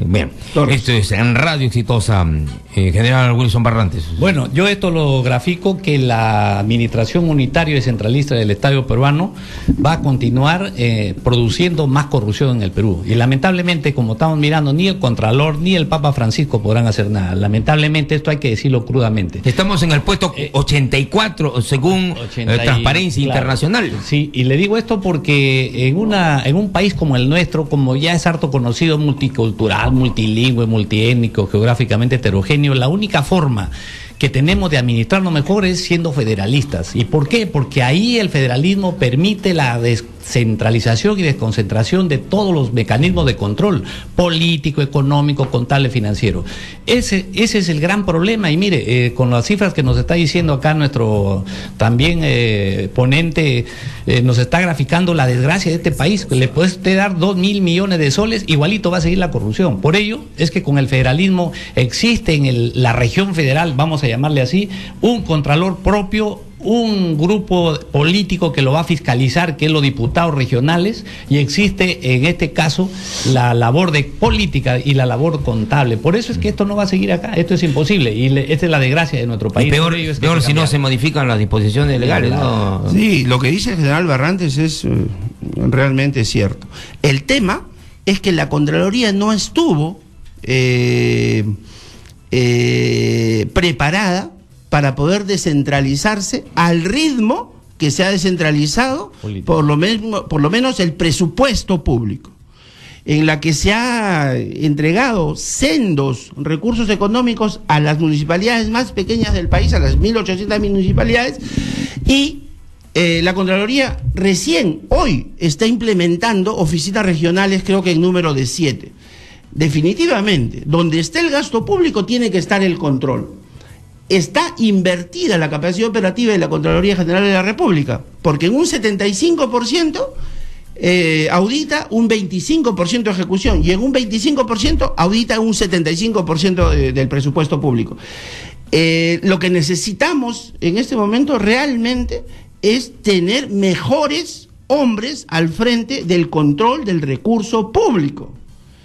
Bien, Torres. esto es en Radio Exitosa, General Wilson Barrantes. Bueno, yo esto lo grafico que la administración unitaria y centralista del Estado peruano va a continuar produciendo más corrupción en el Perú. Y lamentablemente, como estamos mirando, ni el Contralor ni el Papa Francisco podrán hacer nada. Lamentablemente, esto hay que decirlo crudamente. Estamos en el puesto 84, según Transparencia Internacional. Sí, y le digo esto porque en un país como el nuestro, como ya es harto conocido, multicultural, multilingüe, multiétnico, geográficamente heterogéneo, la única forma que tenemos de administrarlo mejor es siendo federalistas. ¿Y por qué? Porque ahí el federalismo permite la descentralización y desconcentración de todos los mecanismos de control político, económico, contable, financiero. Ese es el gran problema. Y mire, con las cifras que nos está diciendo acá nuestro también ponente, nos está graficando la desgracia de este país. Le puede usted dar 2.000 millones de soles, igualito va a seguir la corrupción. Por ello es que con el federalismo existe en la región federal, vamos a llamarle así, un contralor propio, un grupo político que lo va a fiscalizar, que es los diputados regionales, y existe en este caso la labor de política y la labor contable. Por eso es que esto no va a seguir acá, esto es imposible, y esta es la desgracia de nuestro país. Y peor si no se modifican las disposiciones legales, ¿no? Sí, lo que dice el general Barrantes es realmente cierto. El tema es que la Contraloría no estuvo preparada para poder descentralizarse al ritmo que se ha descentralizado por lo menos el presupuesto público, en la que se ha entregado sendos recursos económicos a las municipalidades más pequeñas del país, a las 1.800 municipalidades, y la Contraloría recién hoy está implementando oficinas regionales, creo que en número de 7. Definitivamente, donde esté el gasto público tiene que estar el control. Está invertida la capacidad operativa de la Contraloría General de la República, porque en un 75% audita un 25% de ejecución, y en un 25% audita un 75% del presupuesto público. Lo que necesitamos en este momento realmente es tener mejores hombres al frente del control del recurso público.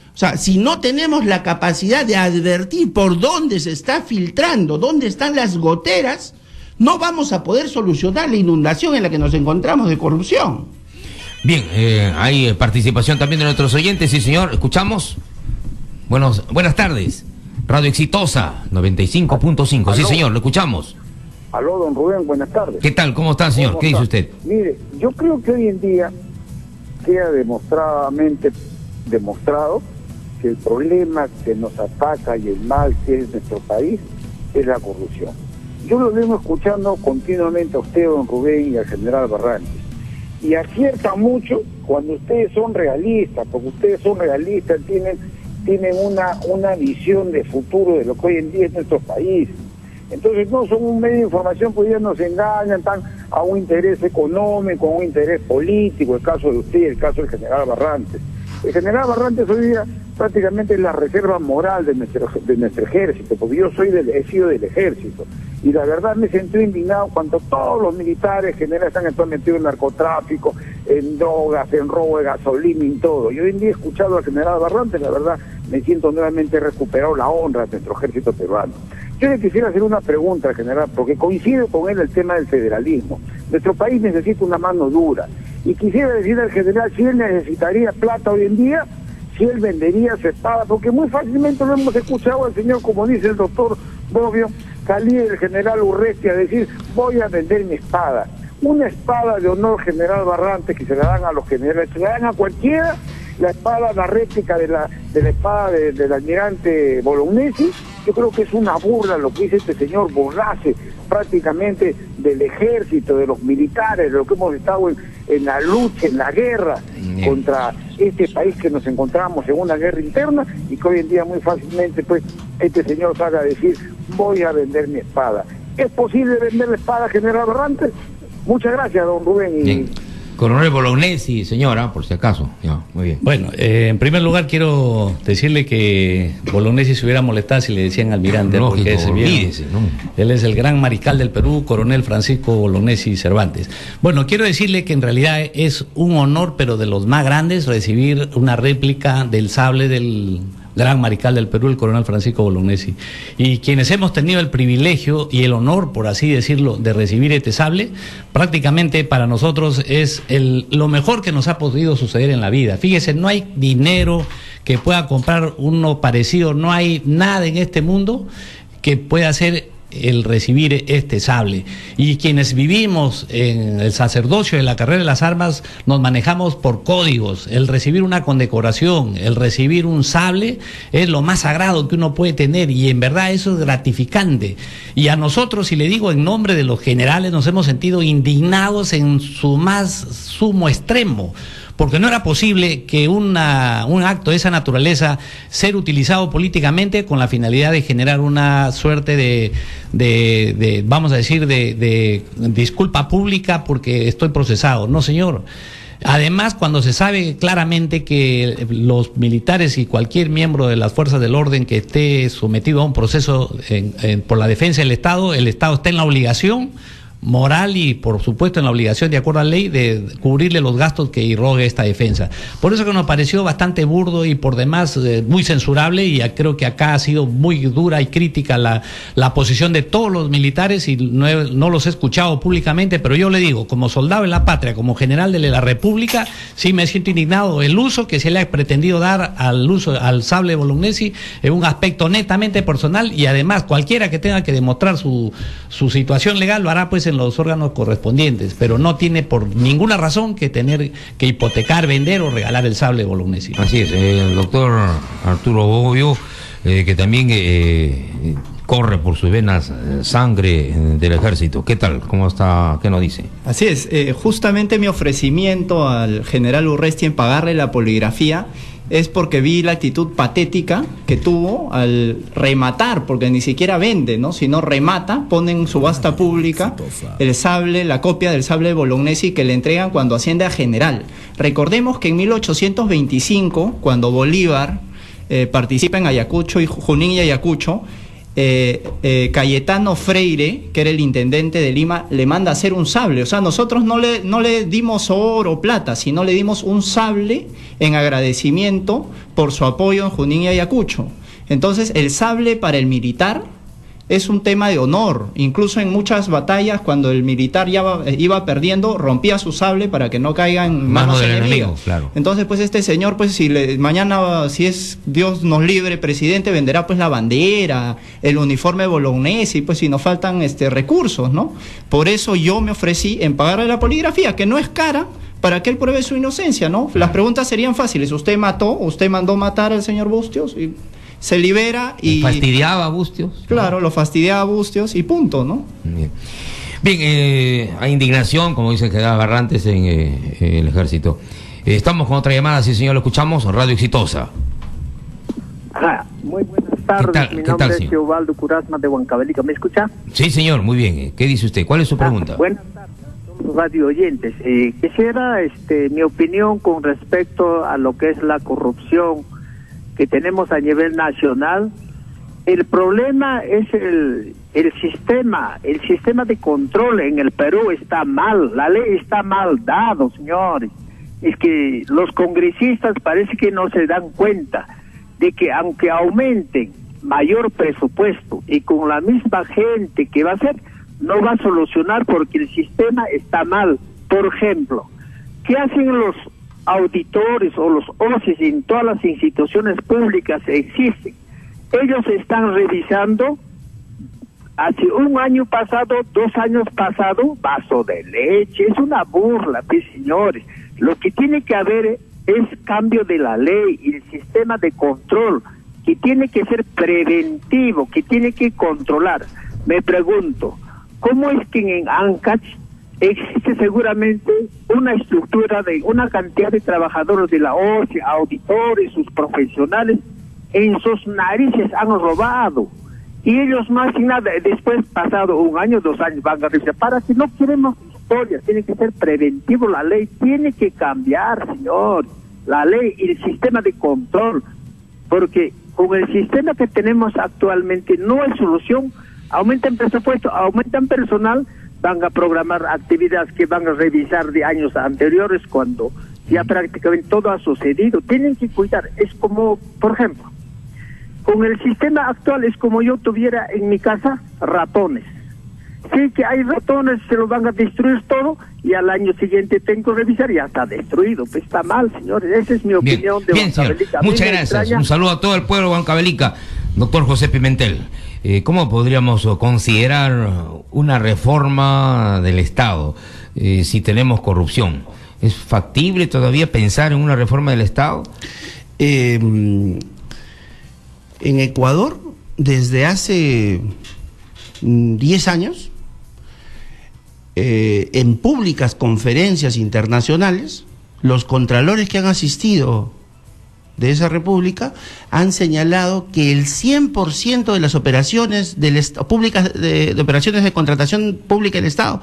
O sea, si no tenemos la capacidad de advertir por dónde se está filtrando, dónde están las goteras, no vamos a poder solucionar la inundación en la que nos encontramos de corrupción. Bien, hay participación también de nuestros oyentes, sí señor, escuchamos. Buenas tardes, Radio Exitosa 95.5, sí señor, lo escuchamos. Aló, don Rubén, buenas tardes. ¿Qué tal? ¿Cómo está, señor? ¿Qué dice usted? Mire, yo creo que hoy en día queda demostrado que el problema que nos ataca y el mal que es nuestro país es la corrupción. Yo lo vengo escuchando continuamente a usted, don Rubén, y al general Barrantes, y acierta mucho cuando ustedes son realistas, porque ustedes son realistas, tienen una visión de futuro de lo que hoy en día es nuestro país. Entonces no son un medio de información que hoy día nos engañan tan a un interés económico, a un interés político, el caso de usted, el caso del general Barrantes. El general Barrantes hoy día prácticamente es la reserva moral de nuestro ejército, porque yo he sido del ejército, y la verdad me sentí indignado cuando todos los militares generales están metidos en narcotráfico, en drogas, en robo de gasolina y en todo. Y hoy en día he escuchado al general Barrantes, la verdad me siento nuevamente recuperado la honra de nuestro ejército peruano. Yo le quisiera hacer una pregunta al general, porque coincido con él el tema del federalismo. Nuestro país necesita una mano dura, y quisiera decirle al general si él necesitaría plata hoy en día, si él vendería su espada, porque muy fácilmente lo hemos escuchado al señor, como dice el doctor Bobbio, salir el general Urresti a decir, voy a vender mi espada. Una espada de honor, general Barrantes, que se la dan a los generales, se la dan a cualquiera, la espada, la réplica de la espada del almirante Bolognesi. Yo creo que es una burla lo que dice este señor, burlarse prácticamente del ejército, de los militares, de lo que hemos estado en la lucha, en la guerra contra este país que nos encontramos en una guerra interna, y que hoy en día muy fácilmente pues este señor salga a decir, voy a vender mi espada. ¿Es posible vender la espada, general Barrantes? Muchas gracias, don Rubén. Bien. Coronel Bolognesi, señora, por si acaso. Ya, muy bien. Bueno, en primer lugar quiero decirle que Bolognesi se hubiera molestado si le decían almirante, lógico, porque es olvídese, ¿no? Él es el gran mariscal del Perú, coronel Francisco Bolognesi Cervantes. Bueno, quiero decirle que en realidad es un honor, pero de los más grandes, recibir una réplica del sable del gran mariscal del Perú, el coronel Francisco Bolognesi. Y quienes hemos tenido el privilegio y el honor, por así decirlo, de recibir este sable, prácticamente para nosotros es lo mejor que nos ha podido suceder en la vida. Fíjese, no hay dinero que pueda comprar uno parecido, no hay nada en este mundo que pueda hacer el recibir este sable. Y quienes vivimos en el sacerdocio de la carrera de las armas nos manejamos por códigos. El recibir una condecoración, el recibir un sable es lo más sagrado que uno puede tener, y en verdad eso es gratificante. Y a nosotros, y le digo en nombre de los generales, nos hemos sentido indignados en su más sumo extremo, porque no era posible que un acto de esa naturaleza ser utilizado políticamente con la finalidad de generar una suerte de vamos a decir, de disculpa pública porque estoy procesado. No, señor. Además, cuando se sabe claramente que los militares y cualquier miembro de las fuerzas del orden que esté sometido a un proceso por la defensa del Estado, el Estado está en la obligación moral y por supuesto en la obligación, de acuerdo a la ley, de cubrirle los gastos que irrogue esta defensa. Por eso que nos pareció bastante burdo y por demás muy censurable, y creo que acá ha sido muy dura y crítica la posición de todos los militares, y no los he escuchado públicamente, pero yo le digo, como soldado en la patria, como general de la República, sí me siento indignado el uso que se le ha pretendido dar al sable Bolognesi en un aspecto netamente personal, y además cualquiera que tenga que demostrar su situación legal lo hará pues en los órganos correspondientes, pero no tiene por ninguna razón que tener que hipotecar, vender o regalar el sable Bolognesi. Así es, el doctor Arturo Bobbio, que también corre por sus venas sangre del ejército. ¿Qué tal? ¿Cómo está? ¿Qué nos dice? Así es, justamente mi ofrecimiento al general Urresti en pagarle la poligrafía es porque vi la actitud patética que tuvo al rematar, porque ni siquiera vende, ¿no? Sino remata, pone en subasta pública el sable, la copia del sable de Bolognesi que le entregan cuando asciende a general. Recordemos que en 1825, cuando Bolívar participa en Ayacucho, y Junín y Ayacucho, Cayetano Freire, que era el intendente de Lima, le manda a hacer un sable. O sea, nosotros no le dimos oro o plata, sino le dimos un sable en agradecimiento por su apoyo en Junín y Ayacucho. Entonces, el sable para el militar es un tema de honor. Incluso en muchas batallas, cuando el militar ya iba perdiendo, rompía su sable para que no caiga en manos del enemigo. Claro. Entonces, pues este señor, pues mañana, si es Dios nos libre, presidente, venderá pues la bandera, el uniforme Bolognesi, pues si nos faltan recursos, ¿no? Por eso yo me ofrecí en pagarle la poligrafía, que no es cara, para que él pruebe su inocencia, ¿no? Las preguntas serían fáciles. Usted mandó matar al señor Bustos y se libera y... ¿Fastidiaba a Bustos? Claro, lo fastidiaba a Bustos y punto, ¿no? Bien, hay indignación, como dice el general Barrantes, en el ejército. Estamos con otra llamada, sí señor, lo escuchamos, Radio Exitosa. Muy buenas tardes, mi nombre es Teobaldo Curasma de Huancavelica, ¿me escucha? Sí señor, muy bien, ¿qué dice usted? ¿Cuál es su pregunta? Buenas tardes a todos los radio oyentes. Quisiera mi opinión con respecto a lo que es la corrupción que tenemos a nivel nacional. El problema es el sistema de control en el Perú está mal, la ley está mal dado, señores. Es que los congresistas parece que no se dan cuenta de que aunque aumenten mayor presupuesto y con la misma gente que va a hacer, no va a solucionar porque el sistema está mal. Por ejemplo, ¿qué hacen los auditores o los OCIs en todas las instituciones públicas existen? Ellos están revisando hace un año pasado, 2 años pasado, vaso de leche. Es una burla, pues, señores. Lo que tiene que haber es cambio de la ley y el sistema de control, que tiene que ser preventivo, que tiene que controlar. Me pregunto, ¿cómo es que en Ancash existe seguramente una estructura de una cantidad de trabajadores de la OCE, auditores, sus profesionales, en sus narices han robado? Y ellos más sin nada, después pasado 1 año, 2 años, van a revisar. Para que no queremos historia, tiene que ser preventivo, la ley tiene que cambiar, señor. La ley y el sistema de control, porque con el sistema que tenemos actualmente no hay solución. Aumentan presupuesto, aumentan personal, van a programar actividades que van a revisar de años anteriores cuando ya prácticamente todo ha sucedido. Tienen que cuidar. Es como, por ejemplo, Con el sistema actual es como yo tuviera en mi casa ratones. Sí que hay ratones, se los van a destruir todo y al año siguiente tengo que revisar y ya está destruido. Pues está mal, señores. Esa es mi opinión de Huancavelica. Muchas gracias. Un saludo a todo el pueblo de Huancavelica. Doctor José Pimentel, ¿cómo podríamos considerar una reforma del Estado si tenemos corrupción? ¿Es factible todavía pensar en una reforma del Estado? En Ecuador, desde hace 10 años, en públicas conferencias internacionales, los contralores que han asistido de esa república han señalado que el 100% de las operaciones públicas de operaciones de contratación pública del Estado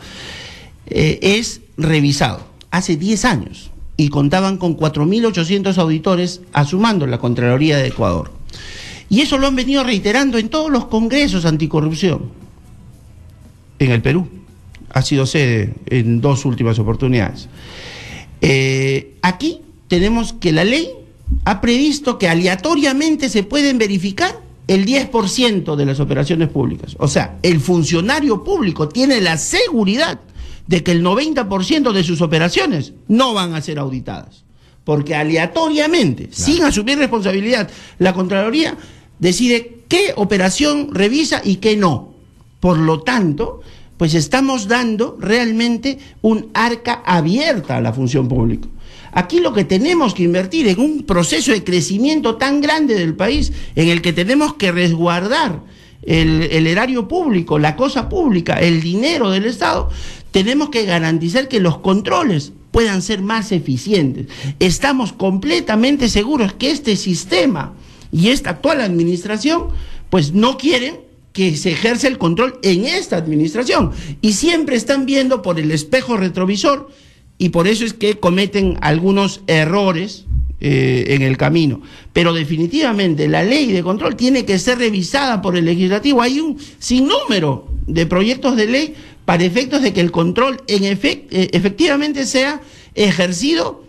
es revisado. Hace 10 años, y contaban con 4.800 auditores asumando la Contraloría de Ecuador. Y eso lo han venido reiterando en todos los congresos anticorrupción en el Perú. Ha sido sede en 2 últimas oportunidades. Aquí tenemos que la ley ha previsto que aleatoriamente se pueden verificar el 10% de las operaciones públicas. O sea, el funcionario público tiene la seguridad de que el 90% de sus operaciones no van a ser auditadas. Porque aleatoriamente, sin asumir responsabilidad, la Contraloría decide qué operación revisa y qué no. Por lo tanto, pues estamos dando realmente un arca abierta a la función pública. Aquí lo que tenemos que invertir en un proceso de crecimiento tan grande del país, en el que tenemos que resguardar el erario público, la cosa pública, el dinero del Estado, tenemos que garantizar que los controles puedan ser más eficientes. Estamos completamente seguros que este sistema y esta actual administración pues no quieren que se ejerza el control en esta administración y siempre están viendo por el espejo retrovisor, y por eso es que cometen algunos errores en el camino. Pero definitivamente la ley de control tiene que ser revisada por el legislativo. Hay un sinnúmero de proyectos de ley para efectos de que el control efectivamente sea ejercido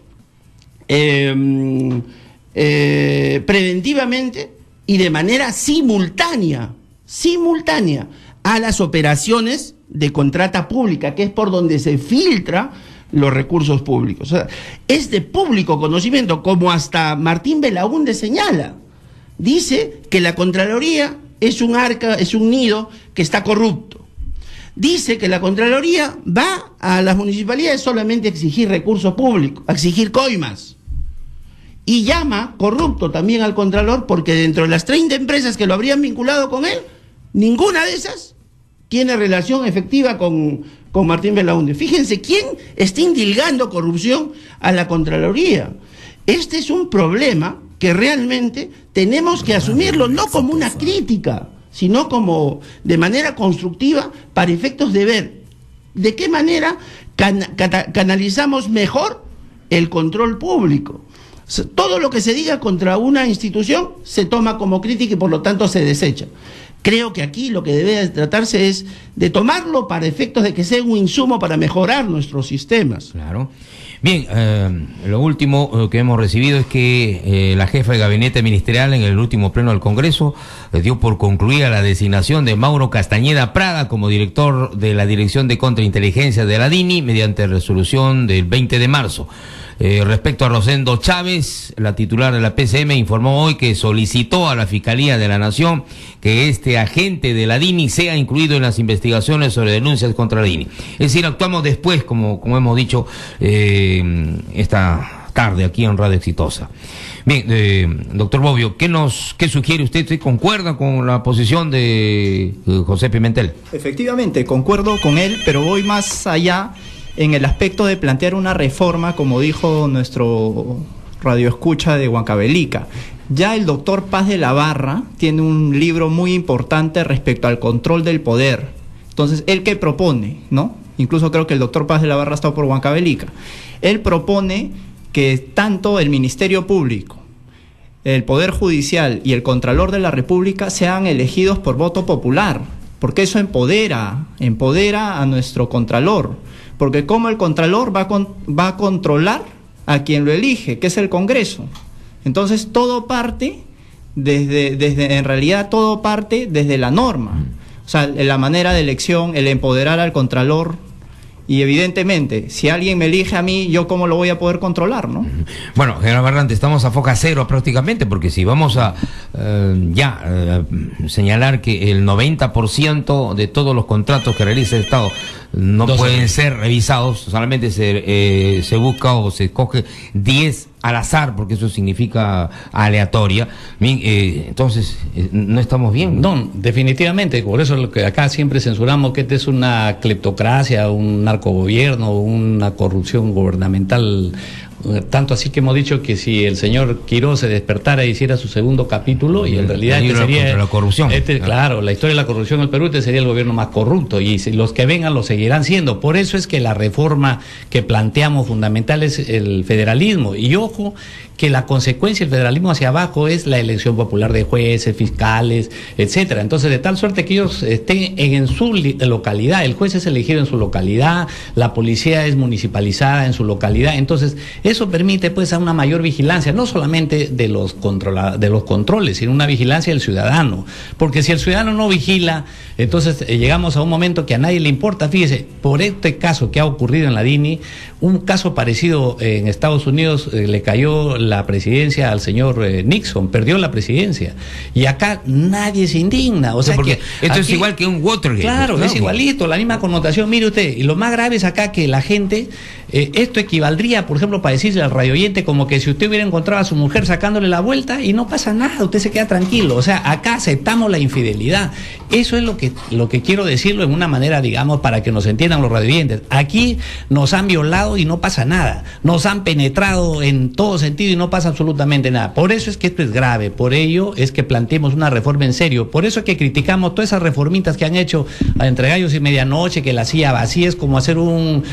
preventivamente y de manera simultánea a las operaciones de contrata pública, que es por donde se filtra los recursos públicos. O sea, es de público conocimiento, como hasta Martín Belaúnde señala. Dice que la Contraloría es un arca, es un nido que está corrupto. Dice que la Contraloría va a las municipalidades solamente a exigir recursos públicos, a exigir coimas. Y llama corrupto también al Contralor, porque dentro de las 30 empresas que lo habrían vinculado con él, ninguna de esas tiene relación efectiva con Martín Belaúnde. Fíjense quién está indilgando corrupción a la Contraloría. Este es un problema que realmente tenemos que asumirlo, no como una crítica, sino como de manera constructiva, para efectos de ver de qué manera canalizamos mejor el control público. Todo lo que se diga contra una institución se toma como crítica y por lo tanto se desecha. Creo que aquí lo que debe tratarse es de tomarlo para efectos de que sea un insumo para mejorar nuestros sistemas. Claro. Bien, lo último que hemos recibido es que la jefa de gabinete ministerial en el último pleno del Congreso dio por concluida la designación de Mauro Castañeda Prada como director de la Dirección de Contrainteligencia de la DINI mediante resolución del 20 de marzo. Respecto a Rosendo Chávez, la titular de la PCM informó hoy que solicitó a la Fiscalía de la Nación que este agente de la DINI sea incluido en las investigaciones sobre denuncias contra la DINI. Es decir, actuamos después, como hemos dicho esta tarde aquí en Radio Exitosa. Bien, doctor Bobbio, ¿qué sugiere usted? ¿Usted concuerda con la posición de José Pimentel? Efectivamente, concuerdo con él, pero voy más allá en el aspecto de plantear una reforma, como dijo nuestro radioescucha de Huancavelica. Ya el doctor Paz de la Barra tiene un libro muy importante respecto al control del poder. Entonces, ¿él qué propone? ¿No? Incluso creo que el doctor Paz de la Barra ha estado por Huancavelica. Él propone que tanto el Ministerio Público, el Poder Judicial y el Contralor de la República sean elegidos por voto popular, porque eso empodera a nuestro Contralor. Porque como el Contralor va a controlar a quien lo elige, que es el Congreso. Entonces todo parte en realidad todo parte desde la norma. O sea, la manera de elección, el empoderar al contralor. Y evidentemente, si alguien me elige a mí, ¿yo cómo lo voy a poder controlar, no? Bueno, general Barrante, estamos a foca cero prácticamente, porque si vamos a señalar que el 90% de todos los contratos que realiza el Estado no pueden ser revisados, solamente se busca o se escoge 10 al azar, porque eso significa aleatoria. Entonces, no estamos bien. No, definitivamente, por eso es lo que acá siempre censuramos, que esta es una cleptocracia, un narcogobierno, una corrupción gubernamental. Tanto así que hemos dicho que si el señor Quirós se despertara e hiciera su segundo capítulo, y en realidad este sería la corrupción. Claro, la historia de la corrupción en el Perú, este sería el gobierno más corrupto, y los que vengan lo seguirán siendo. Por eso es que la reforma que planteamos fundamental es el federalismo. Y ojo, que la consecuencia del federalismo hacia abajo es la elección popular de jueces, fiscales, etcétera. Entonces, de tal suerte que ellos estén en su localidad, el juez es elegido en su localidad, la policía es municipalizada en su localidad. Entonces, eso permite pues a una mayor vigilancia, no solamente de los controles, sino una vigilancia del ciudadano. Porque si el ciudadano no vigila, entonces llegamos a un momento que a nadie le importa. Fíjese, por este caso que ha ocurrido en la DINI, un caso parecido en Estados Unidos, le cayó la presidencia al señor Nixon, perdió la presidencia, y acá nadie se indigna. O sea, porque que esto aquí, es igual que un Watergate. Claro, ¿no? es igualito, la misma connotación. Mire usted, y lo más grave es acá que la gente, esto equivaldría, por ejemplo, para decirle al radioyente como que si usted hubiera encontrado a su mujer sacándole la vuelta y no pasa nada, usted se queda tranquilo. O sea, acá aceptamos la infidelidad. Eso es lo que quiero decirlo en una manera, digamos, para que nos entiendan los radioyentes. Aquí nos han violado y no pasa nada. Nos han penetrado en todo sentido y no pasa absolutamente nada. Por eso es que esto es grave. Por ello es que planteemos una reforma en serio. Por eso es que criticamos todas esas reformitas que han hecho entre gallos y medianoche, que la silla vacía es como hacer un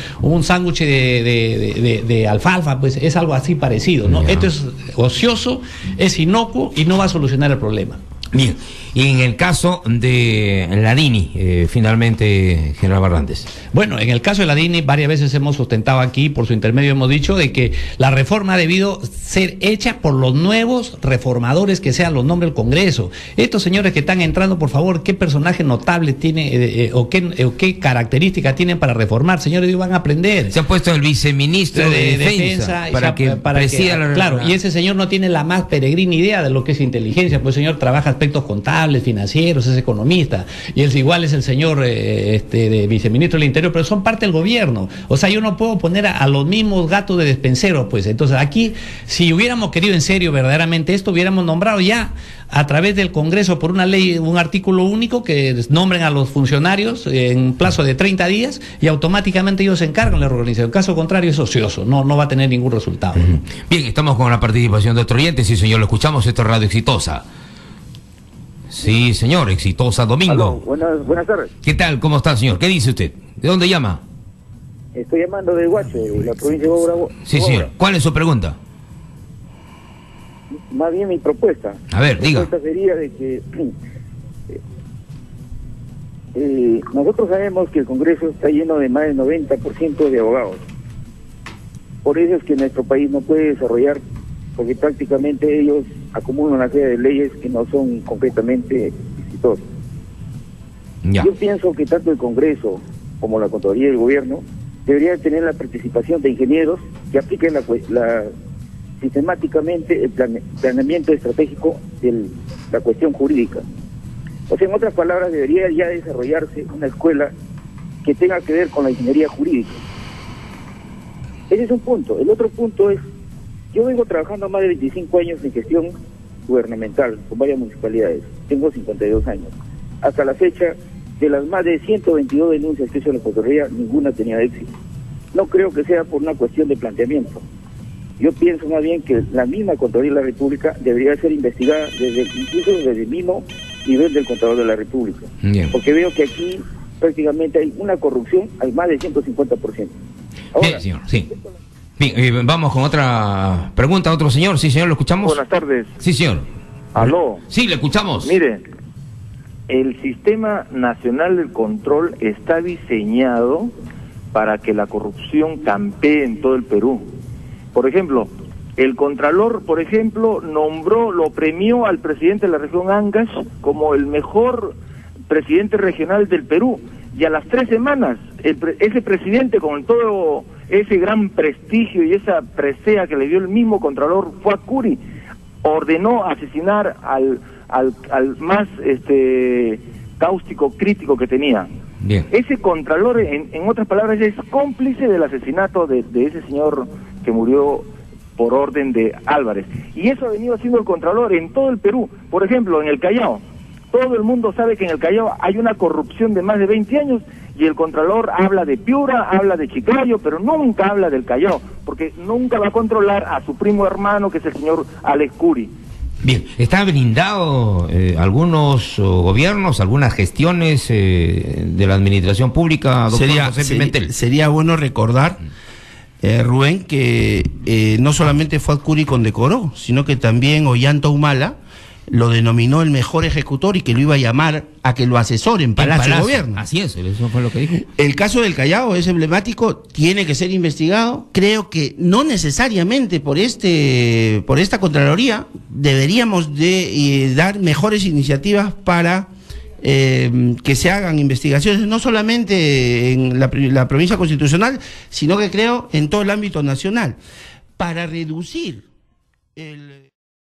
sándwich de alfalfa, pues es algo así parecido, ¿no? Esto es ocioso, es inocuo y no va a solucionar el problema. Bien, y en el caso de la DINI, finalmente, general Barrantes. Bueno, en el caso de la DINI, varias veces hemos sustentado aquí, por su intermedio hemos dicho, de que la reforma ha debido ser hecha por los nuevos reformadores que sean los nombres del Congreso. Estos señores que están entrando, por favor, ¿qué personaje notable tiene o qué características tienen para reformar? Señores, ellos van a aprender. Se ha puesto el viceministro de Defensa para que presida la... Claro, y ese señor no tiene la más peregrina idea de lo que es inteligencia, pues el señor trabaja aspectos contables, financieros, es economista, y él igual es el señor de viceministro del Interior, pero son parte del gobierno. O sea, yo no puedo poner a los mismos gatos de despensero, pues. Entonces aquí, si hubiéramos querido en serio verdaderamente esto, hubiéramos nombrado ya a través del Congreso por una ley, un artículo único que nombren a los funcionarios en un plazo de 30 días y automáticamente ellos se encargan de la reorganización. En caso contrario es ocioso, no va a tener ningún resultado. Bien, estamos con la participación de otro oyente. Sí, señor, lo escuchamos. Esto es Radio Exitosa. Sí, señor, Exitosa Domingo. Aló, buenas tardes. ¿Qué tal? ¿Cómo está, señor? ¿Qué dice usted? ¿De dónde llama? Estoy llamando de Huacho, de la provincia de Bogotá. Sí, señor. ¿Cuál es su pregunta? Más bien mi propuesta. A ver, diga. Mi propuesta sería de que nosotros sabemos que el Congreso está lleno de más del 90% de abogados. Por eso es que nuestro país no puede desarrollar, porque prácticamente ellos acumulan una serie de leyes que no son concretamente exitosas. Ya. Yo pienso que tanto el Congreso como la Contraloría del Gobierno deberían tener la participación de ingenieros que apliquen sistemáticamente el planeamiento estratégico de la cuestión jurídica. O sea, en otras palabras, debería ya desarrollarse una escuela que tenga que ver con la ingeniería jurídica. Ese es un punto. El otro punto es, yo vengo trabajando más de 25 años en gestión gubernamental con varias municipalidades. Tengo 52 años. Hasta la fecha, de las más de 122 denuncias que hizo la Contraloría, ninguna tenía éxito. No creo que sea por una cuestión de planteamiento. Yo pienso más bien que la misma Contraloría de la República debería ser investigada incluso desde el mismo nivel del Contralor de la República. Bien. Porque veo que aquí prácticamente hay una corrupción al más del 150%. Ahora, bien, señor, sí. Bien, vamos con otra pregunta, otro señor. Sí, señor, ¿lo escuchamos? Buenas tardes. Sí, señor. Aló. Sí, le escuchamos. Mire, el Sistema Nacional del Control está diseñado para que la corrupción campee en todo el Perú. Por ejemplo, El Contralor, por ejemplo, lo premió al presidente de la región Ancash como el mejor presidente regional del Perú, y a las 3 semanas ese presidente, con todo ese gran prestigio y esa presea que le dio el mismo Contralor Fuad Curi, ordenó asesinar al más cáustico crítico que tenía. Bien. Ese Contralor, en otras palabras, es cómplice del asesinato de ese señor que murió por orden de Álvarez. Y eso ha venido haciendo el Contralor en todo el Perú. Por ejemplo, en el Callao. Todo el mundo sabe que en el Callao hay una corrupción de más de 20 años y el Contralor habla de Piura, habla de Chiclayo, pero nunca habla del Callao, porque nunca va a controlar a su primo hermano, que es el señor Alex Curi. Bien, ¿está blindado algunos gobiernos, algunas gestiones de la administración pública, doctor José Pimentel? Sería bueno recordar, Rubén, que no solamente Fuad Curi condecoró, sino que también Ollanta Humala lo denominó el mejor ejecutor y que lo iba a llamar a que lo asesore en Palacio de Gobierno. Así es, eso fue lo que dijo. El caso del Callao es emblemático, tiene que ser investigado. Creo que no necesariamente por esta Contraloría deberíamos de dar mejores iniciativas para que se hagan investigaciones, no solamente en la provincia constitucional, sino que creo en todo el ámbito nacional, para reducir el